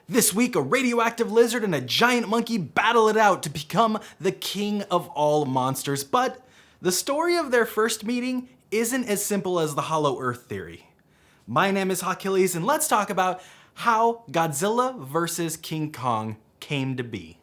This week, a radioactive lizard and a giant monkey battle it out to become the king of all monsters, but the story of their first meeting isn't as simple as the Hollow Earth theory. My name is Achilles, and let's talk about how Godzilla vs. King Kong came to be.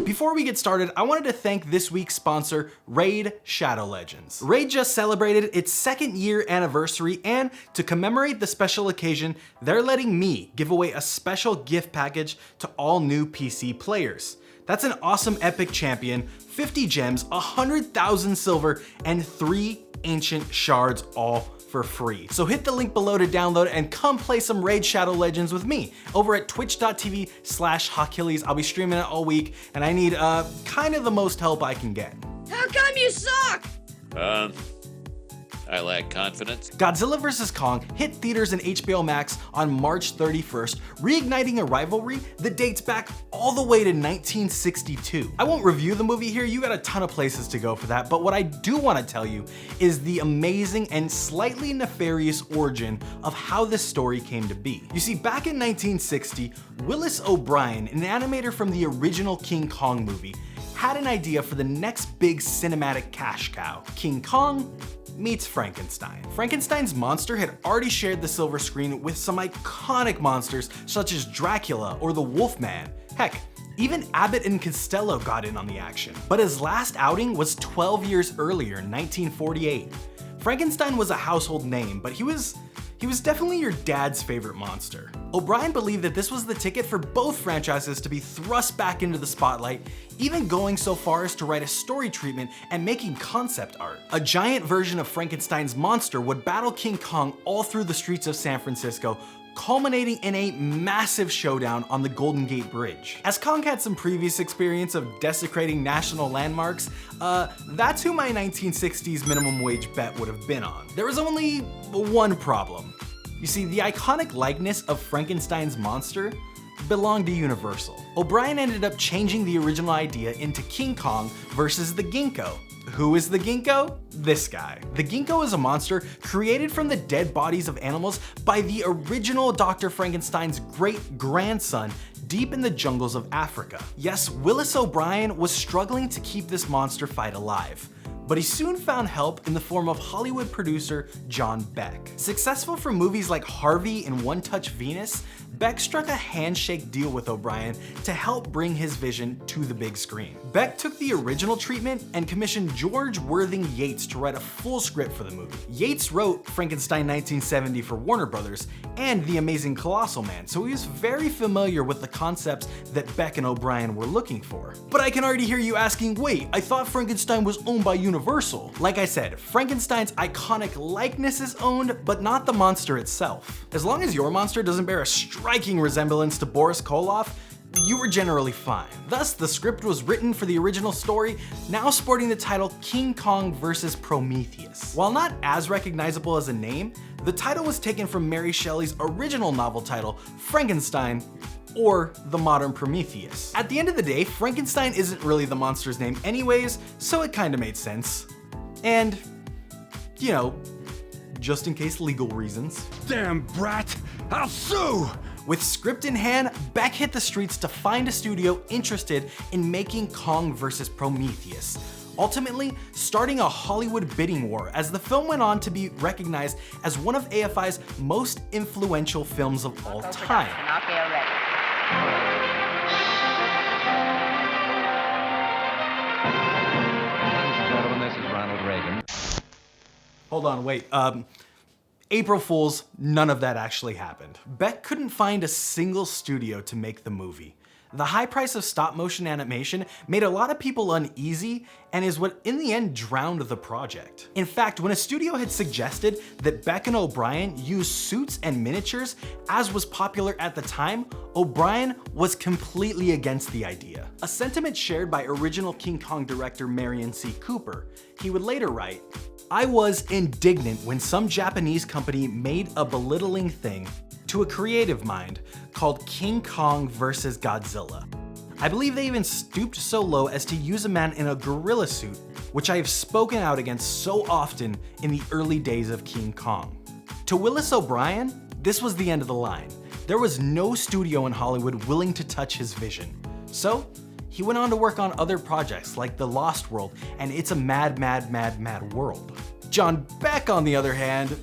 Before we get started, I wanted to thank this week's sponsor, Raid Shadow Legends. Raid just celebrated its 2nd year anniversary, and to commemorate the special occasion, they're letting me give away a special gift package to all new PC players. That's an awesome epic champion, 50 gems, 100,000 silver, and 3 ancient shards, all for free. So hit the link below to download and come play some Raid Shadow Legends with me over at twitch.tv/Achilles. I'll be streaming it all week, and I need kind of the most help I can get. How come you suck? I lack confidence. Godzilla vs. Kong hit theaters and HBO Max on March 31st, reigniting a rivalry that dates back all the way to 1962. I won't review the movie here, you got a ton of places to go for that, but what I do want to tell you is the amazing and slightly nefarious origin of how this story came to be. You see, back in 1960, Willis O'Brien, an animator from the original King Kong movie, had an idea for the next big cinematic cash cow, King Kong meets Frankenstein. Frankenstein's monster had already shared the silver screen with some iconic monsters such as Dracula or the Wolfman. Heck, even Abbott and Costello got in on the action. But his last outing was 12 years earlier in 1948. Frankenstein was a household name, but he was definitely your dad's favorite monster. O'Brien believed that this was the ticket for both franchises to be thrust back into the spotlight, even going so far as to write a story treatment and making concept art. A giant version of Frankenstein's monster would battle King Kong all through the streets of San Francisco, culminating in a massive showdown on the Golden Gate Bridge. As Kong had some previous experience of desecrating national landmarks, that's who my 1960s minimum wage bet would have been on. There was only one problem. You see, the iconic likeness of Frankenstein's monster belonged to Universal. O'Brien ended up changing the original idea into King Kong versus the Ginko. Who is the Ginko? This guy. The Ginko is a monster created from the dead bodies of animals by the original Dr. Frankenstein's great-grandson deep in the jungles of Africa. Yes, Willis O'Brien was struggling to keep this monster fight alive, but he soon found help in the form of Hollywood producer John Beck. Successful for movies like Harvey and One Touch Venus, Beck struck a handshake deal with O'Brien to help bring his vision to the big screen. Beck took the original treatment and commissioned George Worthing Yates to write a full script for the movie. Yates wrote Frankenstein 1970 for Warner Brothers and The Amazing Colossal Man, so he was very familiar with the concepts that Beck and O'Brien were looking for. But I can already hear you asking, wait, I thought Frankenstein was owned by Universal. Like I said, Frankenstein's iconic likeness is owned, but not the monster itself. As long as your monster doesn't bear a striking resemblance to Boris Karloff, you were generally fine. Thus, the script was written for the original story, now sporting the title King Kong vs. Prometheus. While not as recognizable as a name, the title was taken from Mary Shelley's original novel title, Frankenstein, or the modern Prometheus. At the end of the day, Frankenstein isn't really the monster's name anyways, so it kinda made sense. And, you know, just in case legal reasons. Damn brat, I'll sue! With script in hand, Beck hit the streets to find a studio interested in making Kong vs. Prometheus, ultimately starting a Hollywood bidding war as the film went on to be recognized as one of AFI's most influential films of all time. Hold on, wait. April Fools, none of that actually happened. Beck couldn't find a single studio to make the movie. The high price of stop motion animation made a lot of people uneasy and is what in the end drowned the project. In fact, when a studio had suggested that Beck and O'Brien use suits and miniatures, as was popular at the time, O'Brien was completely against the idea. A sentiment shared by original King Kong director Marion C. Cooper. He would later write, "I was indignant when some Japanese company made a belittling thing to a creative mind called King Kong vs. Godzilla. I believe they even stooped so low as to use a man in a gorilla suit, which I have spoken out against so often in the early days of King Kong. To Willis O'Brien, this was the end of the line. There was no studio in Hollywood willing to touch his vision. So, he went on to work on other projects like The Lost World and It's a Mad, Mad, Mad, Mad World. John Beck, on the other hand,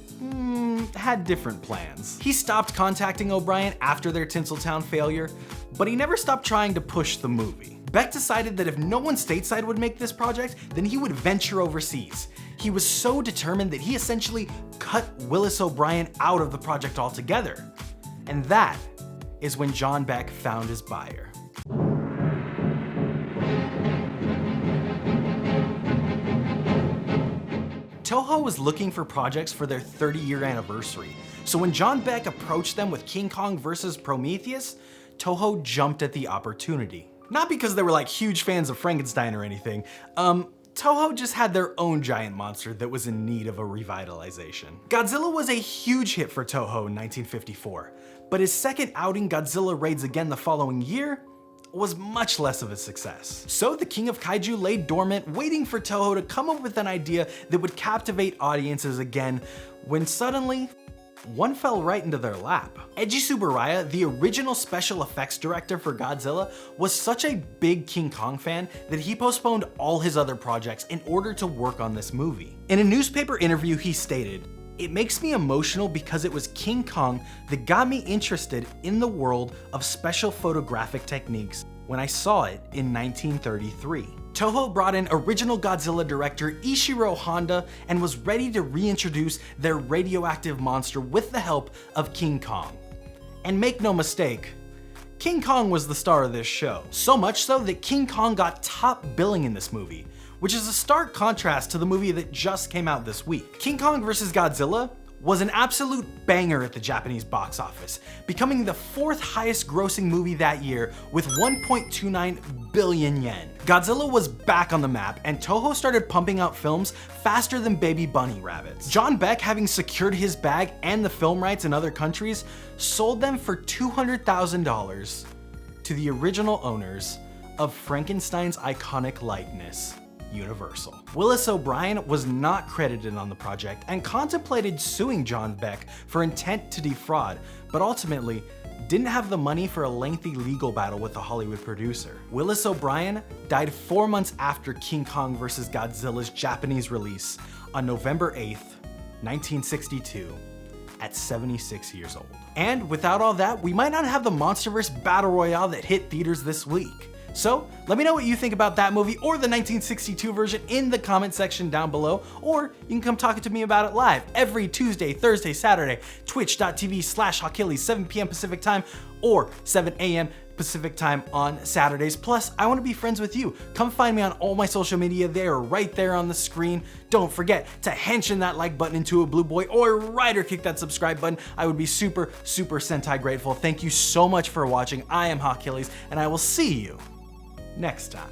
had different plans. He stopped contacting O'Brien after their Tinseltown failure, but he never stopped trying to push the movie. Beck decided that if no one stateside would make this project, then he would venture overseas. He was so determined that he essentially cut Willis O'Brien out of the project altogether. And that is when John Beck found his buyer. Toho was looking for projects for their 30-year anniversary, so when John Beck approached them with King Kong vs. Prometheus, Toho jumped at the opportunity. Not because they were like huge fans of Frankenstein or anything, Toho just had their own giant monster that was in need of a revitalization. Godzilla was a huge hit for Toho in 1954, but his second outing, Godzilla Raids Again the following year, was much less of a success. So the King of Kaiju lay dormant, waiting for Toho to come up with an idea that would captivate audiences again, when suddenly, one fell right into their lap. Eiji Tsuburaya, the original special effects director for Godzilla, was such a big King Kong fan that he postponed all his other projects in order to work on this movie. In a newspaper interview, he stated, "It makes me emotional because it was King Kong that got me interested in the world of special photographic techniques when I saw it in 1933. Toho brought in original Godzilla director Ishiro Honda and was ready to reintroduce their radioactive monster with the help of King Kong. And make no mistake, King Kong was the star of this show. So much so that King Kong got top billing in this movie, which is a stark contrast to the movie that just came out this week. King Kong vs. Godzilla was an absolute banger at the Japanese box office, becoming the 4th highest grossing movie that year with 1.29 billion yen. Godzilla was back on the map, and Toho started pumping out films faster than baby bunny rabbits. John Beck, having secured his bag and the film rights in other countries, sold them for $200,000 to the original owners of Frankenstein's iconic likeness, Universal. Willis O'Brien was not credited on the project and contemplated suing John Beck for intent to defraud, but ultimately didn't have the money for a lengthy legal battle with the Hollywood producer. Willis O'Brien died 4 months after King Kong vs. Godzilla's Japanese release on November 8th, 1962, at 76 years old. And without all that, we might not have the MonsterVerse Battle Royale that hit theaters this week. So let me know what you think about that movie or the 1962 version in the comment section down below, or you can come talk to me about it live every Tuesday, Thursday, Saturday, twitch.tv/Hawkillies, 7 p.m. Pacific time or 7 a.m. Pacific time on Saturdays. Plus, I want to be friends with you. Come find me on all my social media. They are right there on the screen. Don't forget to henshin that like button into a blue boy or rider kick that subscribe button. I would be super, super Sentai grateful. Thank you so much for watching. I am Hawkillies, and I will see you next time.